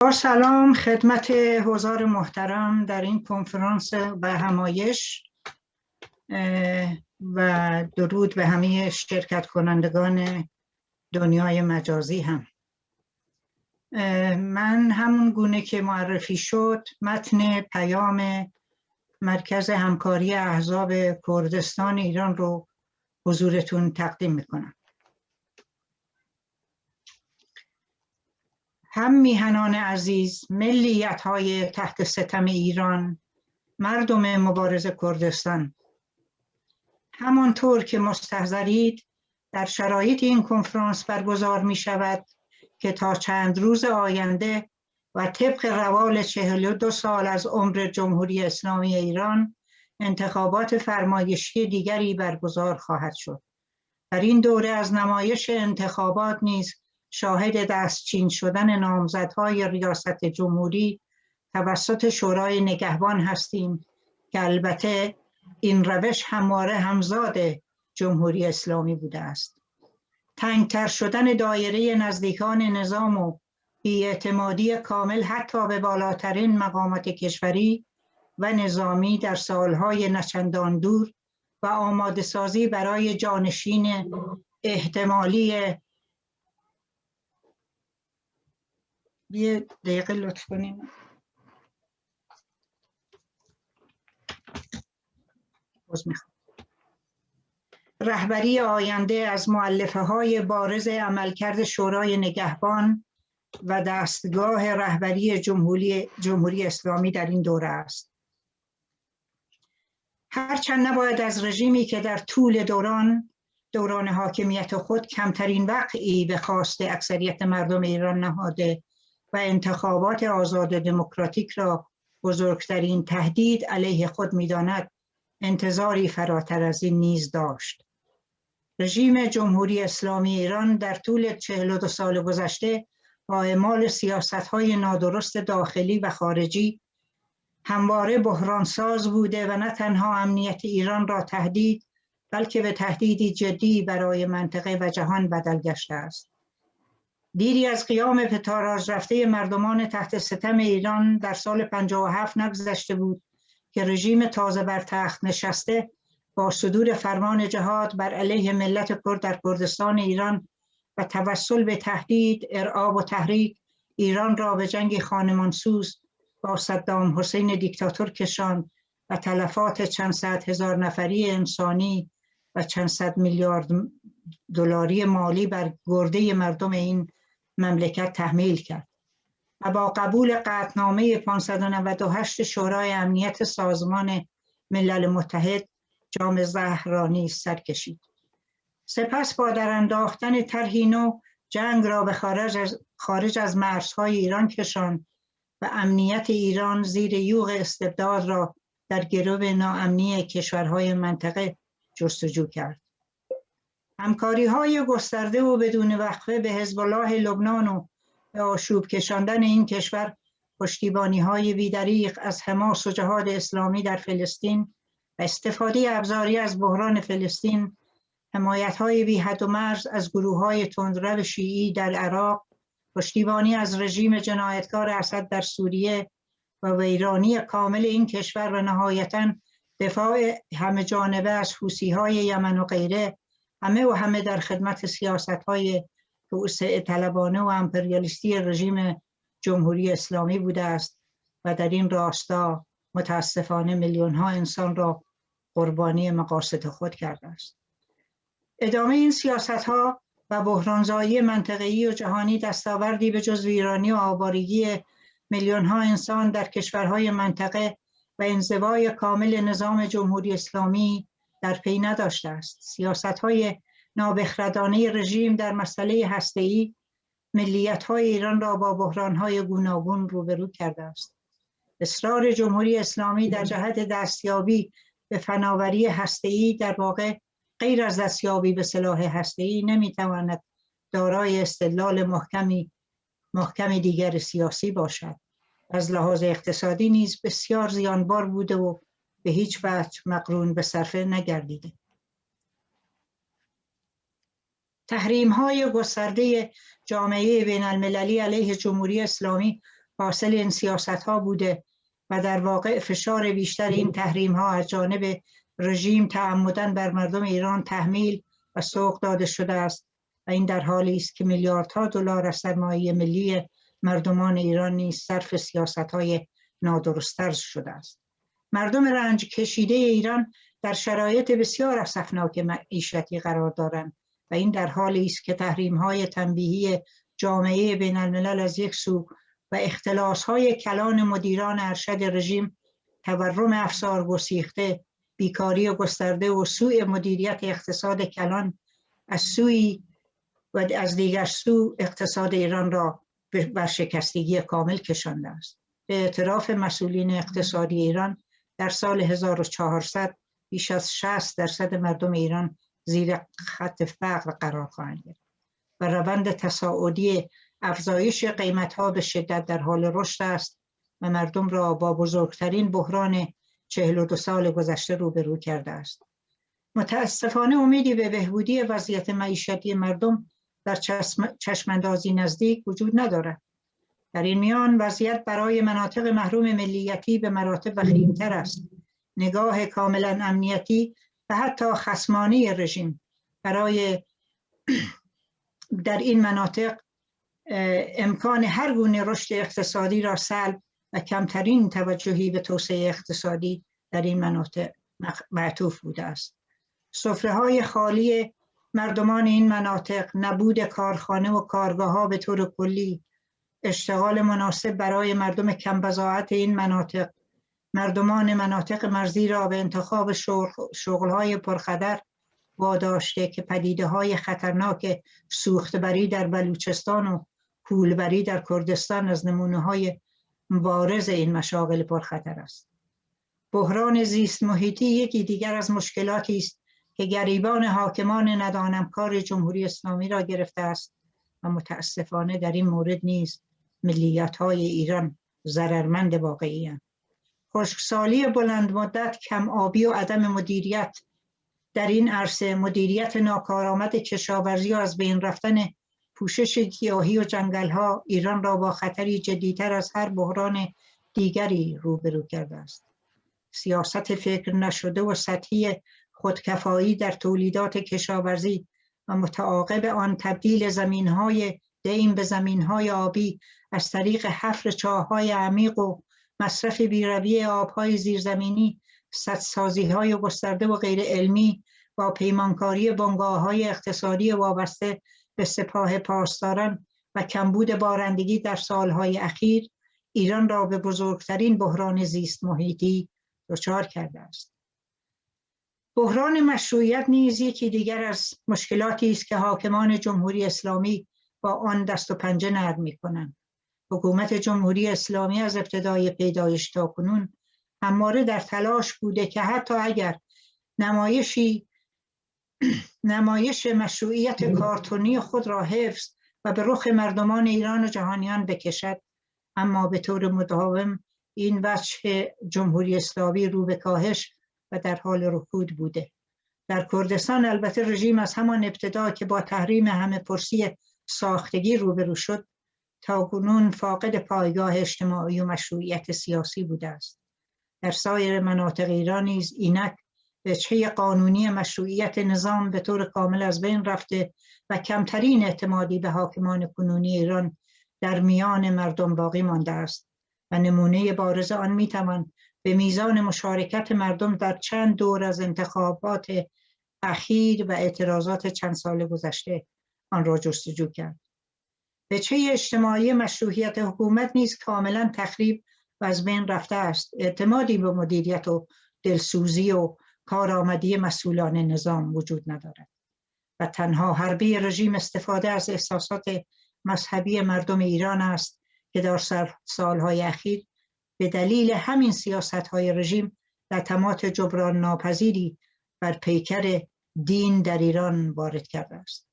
با سلام خدمت حضار محترم در این کنفرانس و همایش و درود به همه شرکت کنندگان دنیای مجازی هم. من همون گونه که معرفی شد متن پیام مرکز همکاری احزاب کردستان ایران رو حضورتون تقدیم میکنم. هم میهنان عزیز، ملیت‌های تحت ستم ایران، مردم مبارز کردستان، همانطور که مستحضرید در شرایط این کنفرانس برگزار می شود که تا چند روز آینده و طبق روال 42 سال از عمر جمهوری اسلامی ایران انتخابات فرمایشی دیگری برگزار خواهد شد. در این دوره از نمایش انتخابات نیز شاهد دستچین شدن نامزدهای ریاست جمهوری توسط شورای نگهبان هستیم که البته این روش همواره همزاد جمهوری اسلامی بوده است. تنگتر شدن دایره نزدیکان نظام و بی‌اعتمادی کامل حتی به بالاترین مقامات کشوری و نظامی در سالهای نچندان دور و آماده سازی برای جانشین احتمالی یه دقیقه لطف کنین. رهبری آینده از مؤلفه‌های بارز عملکرد شورای نگهبان و دستگاه رهبری جمهوری اسلامی در این دوره است. هرچند نباید از رژیمی که در طول دوران حاکمیت خود کمترین وقعی به خواست اکثریت مردم ایران نهاده و انتخابات آزاد دموکراتیک را بزرگترین تهدید علیه خود می‌داند، انتظاری فراتر از این نیز داشت. رژیم جمهوری اسلامی ایران در طول 42 سال گذشته با اعمال سیاست‌های نادرست داخلی و خارجی همواره بحرانساز بوده و نه تنها امنیت ایران را تهدید بلکه به تهدیدی جدی برای منطقه و جهان بدل گشته است. دیری از قیام به تاراج رفته مردمان تحت ستم ایران در سال 57 نگذشته بود که رژیم تازه بر تخت نشسته با صدور فرمان جهاد بر علیه ملت کرد در کردستان ایران و توسل به تهدید، ارعاب و تحریک ایران را به جنگ خانمانسوز با صدام حسین دیکتاتور کشاند و تلفات چند صد هزار نفری انسانی و چند صد میلیارد دلاری مالی بر گرده مردم این مملکت تحمیل کرد و با قبول قطعنامه 598 شورای امنیت سازمان ملل متحد جام زهر را نیز سر کشید. سپس با در انداختن طرحی نو جنگ را به خارج از مرزهای ایران کشاند و امنیت ایران زیر یوغ استبداد را در گرو ناامنی کشورهای منطقه جستجو کرد. همکاری‌های گسترده و بدون وقفه به حزب الله لبنان و به آشوب کشاندن این کشور، پشتیبانی‌های بی‌دریغ از حماس و جهاد اسلامی در فلسطین و استفاده ابزاری از بحران فلسطین، حمایت‌های بی حد و مرز از گروه‌های تندرو شیعی در عراق، پشتیبانی از رژیم جنایتکار اسد در سوریه و ویرانی کامل این کشور و نهایتاً دفاع همه جانبه از حوثی‌های یمن و غیره، همه در خدمت سیاست‌های توسعه طلبانه و امپریالیستی رژیم جمهوری اسلامی بوده است و در این راستا متاسفانه میلیون‌ها انسان را قربانی مقاصد خود کرده است. ادامه این سیاست‌ها و بحرانزایی منطقه‌ای و جهانی دستاوردی به جز ویرانی و آوارگی میلیون‌ها انسان در کشورهای منطقه و انزوای کامل نظام جمهوری اسلامی در پی نداشته است. سیاست‌های نابخردانه رژیم در مسئله هسته‌ای ملیت‌های ایران را با بحران‌های گوناگون روبرو کرده است. اصرار جمهوری اسلامی در جهت دستیابی به فناوری هسته‌ای در واقع غیر از دستیابی به سلاح هسته‌ای نمی‌تواند دارای استدلال محکم دیگر سیاسی باشد. از لحاظ اقتصادی نیز بسیار زیانبار بوده و به هیچ وجه مقرون به صرفه نگردیده. تحریم‌های گسترده جامعه بین‌المللی علیه جمهوری اسلامی حاصل این سیاست ها بوده و در واقع فشار بیشتر این تحریم ها از جانب رژیم تعمداً بر مردم ایران تحمیل و سوق داده شده است و این در حالی است که میلیاردها دلار از سرمایه ملی مردمان ایران نیز صرف سیاست‌های نادرست شده است. مردم رنج کشیده ایران در شرایط بسیار اسفناک معیشتی قرار دارند و این در حالی است که تحریم‌های تنبیهی جامعه بین الملل از یک سو و اختلاس‌های کلان مدیران ارشد رژیم، تورم افزار گسیخته، بیکاری گسترده و سوء مدیریت اقتصاد کلان از سوی و از دیگر سو اقتصاد ایران را بر شکستگی کامل کشانده است. به اعتراف مسئولین اقتصادی ایران در سال 1400 بیش از 60% مردم ایران زیر خط فقر قرار خواهند گرفت و روند تصاعدی افزایش قیمت‌ها به شدت در حال رشد است و مردم را با بزرگترین بحران 42 سال گذشته روبرو کرده است. متاسفانه امیدی به بهبودی وضعیت معیشتی مردم در چشماندازی نزدیک وجود ندارد. در این میان وضعیت برای مناطق محروم ملیتی به مراتب وخیم‌تر است. نگاه کاملا امنیتی و حتی خصمانه رژیم برای در این مناطق امکان هر گونه رشد اقتصادی را سلب و کمترین توجهی به توسعه اقتصادی در این مناطق معطوف بوده است. سفره‌های خالی مردمان این مناطق، نبود کارخانه و کارگاه‌ها به طور کلی، اشتغال مناسب برای مردم کم بضاعت این مناطق، مردمان مناطق مرزی را به انتخاب شغل‌های پرخطر واداشته که پدیده‌های خطرناک سوخته‌بری در بلوچستان و پولبری در کردستان از نمونه‌های بارز این مشاغل پرخطر است. بحران زیست محیطی یکی دیگر از مشکلاتی است که گریبان حاکمان ندانمکار جمهوری اسلامی را گرفته است و متاسفانه در این مورد نیز ملیت‌های ایران ضررمند واقعی‌اند. خشکسالی بلند مدت، کم آبی و عدم مدیریت در این عرصه، مدیریت ناکارآمد کشاورزی و از بین رفتن پوشش گیاهی و جنگل‌ها ایران را با خطری جدی‌تر از هر بحران دیگری روبرو کرده است. سیاست فکر نشده و سطحی خودکفایی در تولیدات کشاورزی و متعاقب آن تبدیل زمین‌های دیم به زمین‌های آبی از طریق حفر چاه‌های عمیق و مصرف بی‌رویه آب‌های زیرزمینی، سدسازی‌های گسترده و غیر علمی با پیمانکاری بنگاه‌های اقتصادی وابسته به سپاه پاسداران و کمبود بارندگی در سالهای اخیر ایران را به بزرگترین بحران زیست محیطی دچار کرده است. بحران مشروعیت نیز یکی دیگر از مشکلاتی است که حاکمان جمهوری اسلامی با آن دست و پنجه نرم می‌کنند. حکومت جمهوری اسلامی از ابتدای پیدایش تا کنون همواره در تلاش بوده که حتی اگر نمایش مشروعیت کارتونی خود را حفظ و به رخ مردمان ایران و جهانیان بکشد، اما به طور مداوم این وجه جمهوری اسلامی رو به کاهش و در حال رکود بوده. در کردستان البته رژیم از همان ابتدا که با تحریم همه پرسی ساختگی روبرو شد تا کنون فاقد پایگاه اجتماعی و مشروعیت سیاسی بوده است. در سایر مناطق ایران نیز اینک وجهه قانونی مشروعیت نظام به طور کامل از بین رفته و کمترین اعتمادی به حاکمان کنونی ایران در میان مردم باقی مانده است و نمونه بارز آن میتوان به میزان مشارکت مردم در چند دور از انتخابات اخیر و اعتراضات چند سال گذشته آن را جستجو کرد. وجهه اجتماعی مشروعیت حکومت نیز کاملا تخریب و از بین رفته است. اعتمادی به مدیریت و دلسوزی و کارآمدی مسئولان نظام وجود ندارد و تنها حربه رژیم استفاده از احساسات مذهبی مردم ایران است که در سالهای اخیر به دلیل همین سیاست‌های رژیم لطمات جبران ناپذیری بر پیکر دین در ایران وارد کرده است.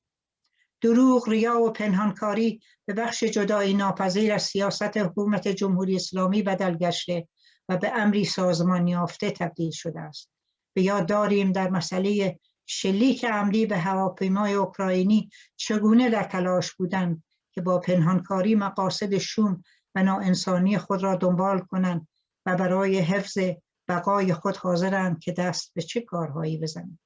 دروغ، ریا و پنهانکاری به بخش جدایی ناپذیر از سیاست حکومت جمهوری اسلامی بدل گشته و به امری سازمان یافته تبدیل شده است. به یاد داریم در مسئله شلیک عمدی به هواپیمای اوکراینی چگونه در تلاش بودند که با پنهانکاری مقاصد شوم و ناانسانی خود را دنبال کنند و برای حفظ بقای خود حاضرند که دست به چه کارهایی بزنند.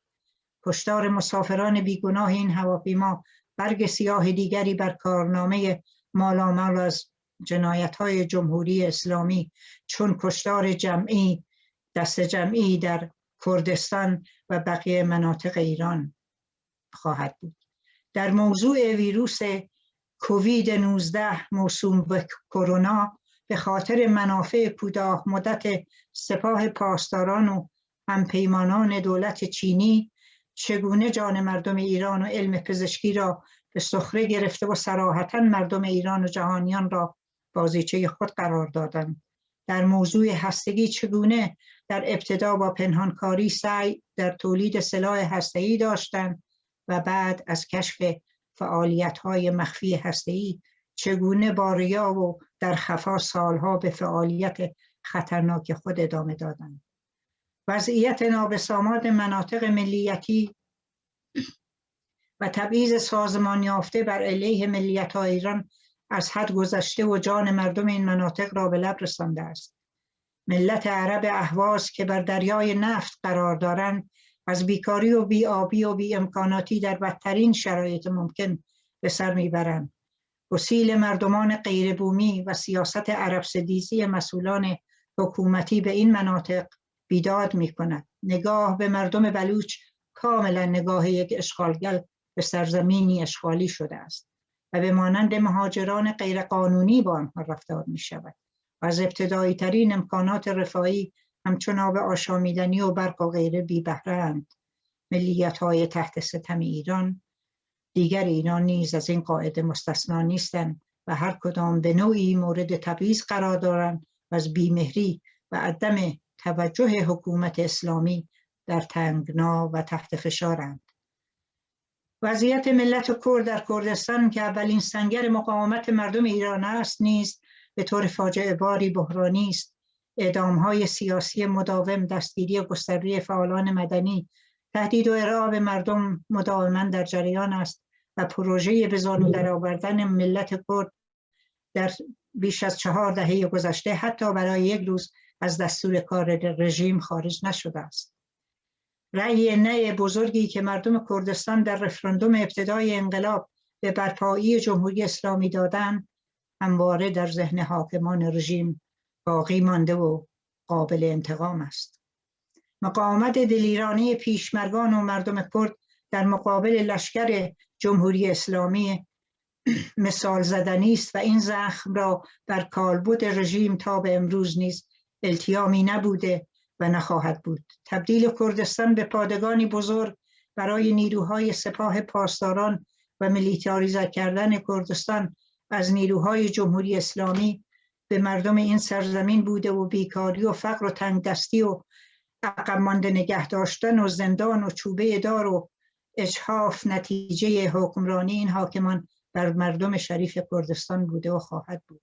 کشتار مسافران بیگناه این هواپیما برگ سیاه دیگری بر کارنامه مالامال از جنایت‌های جمهوری اسلامی چون کشتار جمعی دست جمعی در کردستان و بقیه مناطق ایران خواهد بود. در موضوع ویروس کووید 19 موسوم به کرونا به خاطر منافع کوتاه مدت سپاه پاسداران و همپیمانان دولت چینی چگونه جان مردم ایران و علم پزشکی را به سخره گرفته و صراحتاً مردم ایران و جهانیان را بازیچه خود قرار دادند. در موضوع هستگی چگونه در ابتدا با پنهانکاری سعی در تولید سلاح هسته‌ای داشتند و بعد از کشف فعالیت‌های مخفی هسته‌ای چگونه با ریا و در خفا سالها به فعالیت خطرناک خود ادامه دادند. وضعیت نابسامات مناطق ملیتی و تبعیض سازمان یافته بر علیه ملیت‌های ایران از حد گذشته و جان مردم این مناطق را به لب رسانده است. ملت عرب اهواز که بر دریای نفت قرار دارند از بیکاری و بی‌آبی و بی‌امکاناتی در بدترین شرایط ممکن به سر میبرند. گسیل مردمان غیر بومی و سیاست عرب ستیزی مسئولان حکومتی به این مناطق بیداد می‌کند. نگاه به مردم بلوچ کاملا نگاه یک اشغالگر به سرزمینی اشغالی شده است و به مانند مهاجران غیرقانونی با آنها رفتار می‌شود و از ابتدایی ترین امکانات رفاهی همچون آب آشامیدنی و برق و غیره بی بهره‌اند. ملیت‌های تحت ستم ایران دیگر ایران نیز از این قاعده مستثنا نیستند و هر کدام به نوعی مورد تبعیض قرار دارند و از بیمهری و عدم توجه حکومت اسلامی در تنگنا و تحت فشارند. وضعیت ملت کرد در کردستان که اولین سنگر مقاومت مردم ایران است نیز به طور فاجعه باری بحرانی است. اعدام‌های سیاسی مداوم، دستگیری گسترده فعالان مدنی، تهدید و ارعاب مردم مداوما در جریان است و پروژه به زانو درآوردن ملت کرد در بیش از 4 دهه گذشته حتی برای یک روز از دستور کار رژیم خارج نشده است. رأی نه بزرگی که مردم کردستان در رفراندوم ابتدای انقلاب به برپایی جمهوری اسلامی دادند همواره در ذهن حاکمان رژیم باقی مانده و قابل انتقام است. مقاومت دلیرانه پیشمرگان و مردم کرد در مقابل لشکر جمهوری اسلامی مثال زدنی است و این زخم را بر کالبد رژیم تا به امروز نیز التیامی نبوده و نخواهد بود. تبدیل کردستان به پادگانی بزرگ برای نیروهای سپاه پاسداران و میلیتاریزه کردن کردستان از نیروهای جمهوری اسلامی به مردم این سرزمین بوده و بیکاری و فقر و تنگدستی و عقب مانده نگه داشتن و زندان و چوبه دار و اجحاف نتیجه حکمرانی این حاکمان بر مردم شریف کردستان بوده و خواهد بود.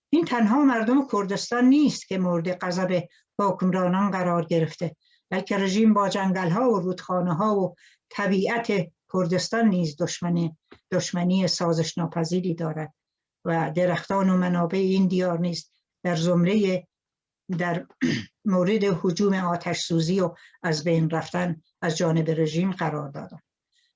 این تنها مردم کردستان نیست که مورد غضب حکمرانان قرار گرفته، بلکه رژیم با جنگل‌ها و رودخانه‌ها و طبیعت کردستان نیز دشمنی سازش ناپذیری دارد و درختان و منابع این دیار نیز در مورد هجوم آتش سوزی و از بین رفتن از جانب رژیم قرار دادند.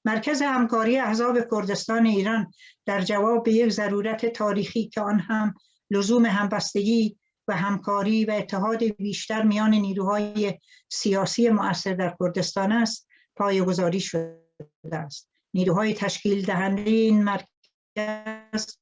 مرکز همکاری احزاب کردستان ایران در جواب به یک ضرورت تاریخی که آن هم لزوم همبستگی و همکاری و اتحاد بیشتر میان نیروهای سیاسی مؤثر در کردستان است، پایه‌گذاری شده است. نیروهای تشکیل دهنده این مرکز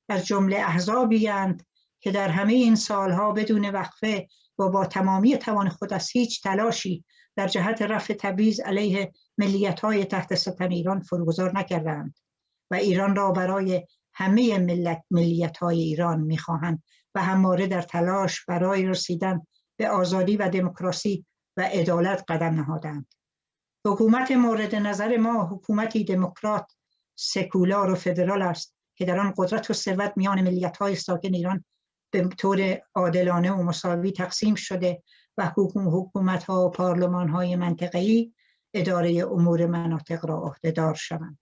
از جمله احزابی اند که در همه این سالها بدون وقفه و با تمامی توان خود از هیچ تلاشی در جهت رفع تبعیض علیه ملیت‌های تحت ستم ایران فروگذار نکردند و ایران را برای همه ملیت‌های ایران می‌خواهند و همواره در تلاش برای رسیدن به آزادی و دموکراسی و عدالت قدم نهادند. حکومت مورد نظر ما حکومتی دموکرات، سکولار و فدرال است که در آن قدرت و ثروت میان ملیت‌های ساکن ایران به طور عادلانه و مساوی تقسیم شده و حکومت‌ها و پارلمان‌های منطقه‌ای اداره امور مناطق را عهده‌دار شوند.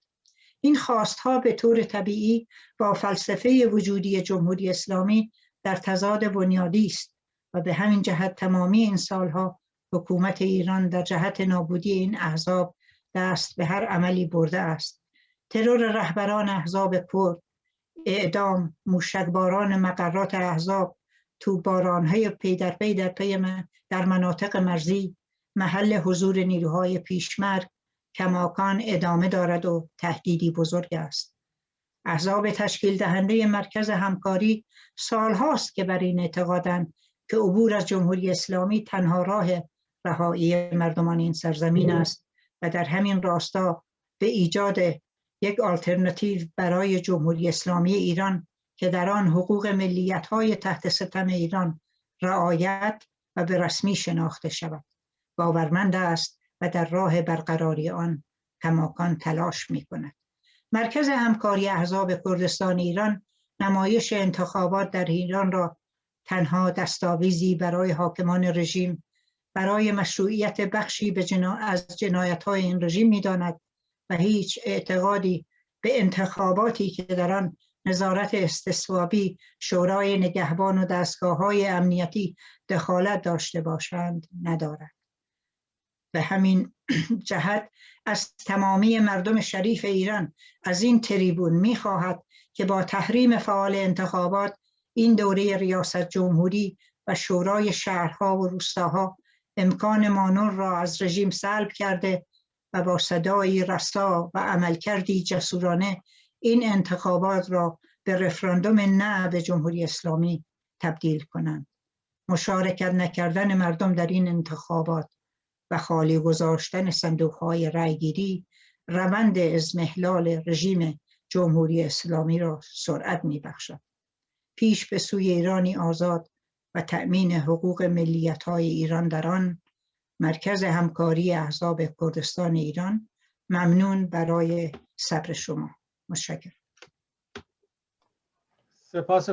این خواستها به طور طبیعی با فلسفه وجودی جمهوری اسلامی در تضاد بنیادی است و به همین جهت تمامی این سالها حکومت ایران در جهت نابودی این احزاب دست به هر عملی برده است. ترور رهبران احزاب کرد، اعدام، موشکباران مقرات احزاب، توپباران‌های پی در پی در مناطق مرزی، محل حضور نیروهای پیشمرگ کماکان ادامه دارد و تهدیدی بزرگ است. احزاب تشکیل دهنده مرکز همکاری سالهاست که بر این اعتقادند که عبور از جمهوری اسلامی تنها راه رهایی مردمان این سرزمین است و در همین راستا به ایجاد یک آلترناتیو برای جمهوری اسلامی ایران که در آن حقوق ملیت‌های تحت ستم ایران رعایت و به رسمی شناخته شود باورمند است و در راه برقراری آن کماکان تلاش می‌کند. مرکز همکاری احزاب کردستان ایران نمایش انتخابات در ایران را تنها دستاویزی برای حاکمان رژیم برای مشروعیت بخشی از جنایت‌های این رژیم می‌داند و هیچ اعتقادی به انتخاباتی که در آن نظارت استصوابی، شورای نگهبان و دستگاه‌های امنیتی دخالت داشته باشند ندارد. به همین جهت از تمامی مردم شریف ایران از این تریبون می‌خواهد که با تحریم فعال انتخابات این دوره ریاست جمهوری و شورای شهرها و روستاها امکان مانور را از رژیم سلب کرده و با صدایی رسا و عملکردی جسورانه این انتخابات را به رفراندوم نه به جمهوری اسلامی تبدیل کنند. مشارکت نکردن مردم در این انتخابات و خالی گذاشتن صندوق‌های رأیگیری روند اضمحلال رژیم جمهوری اسلامی را سرعت می‌بخشد. پیش به سوی ایرانی آزاد و تأمین حقوق ملیت‌های ایران در آن، مرکز همکاری احزاب کردستان ایران ممنون برای صبر شما. متشکرم. سپاس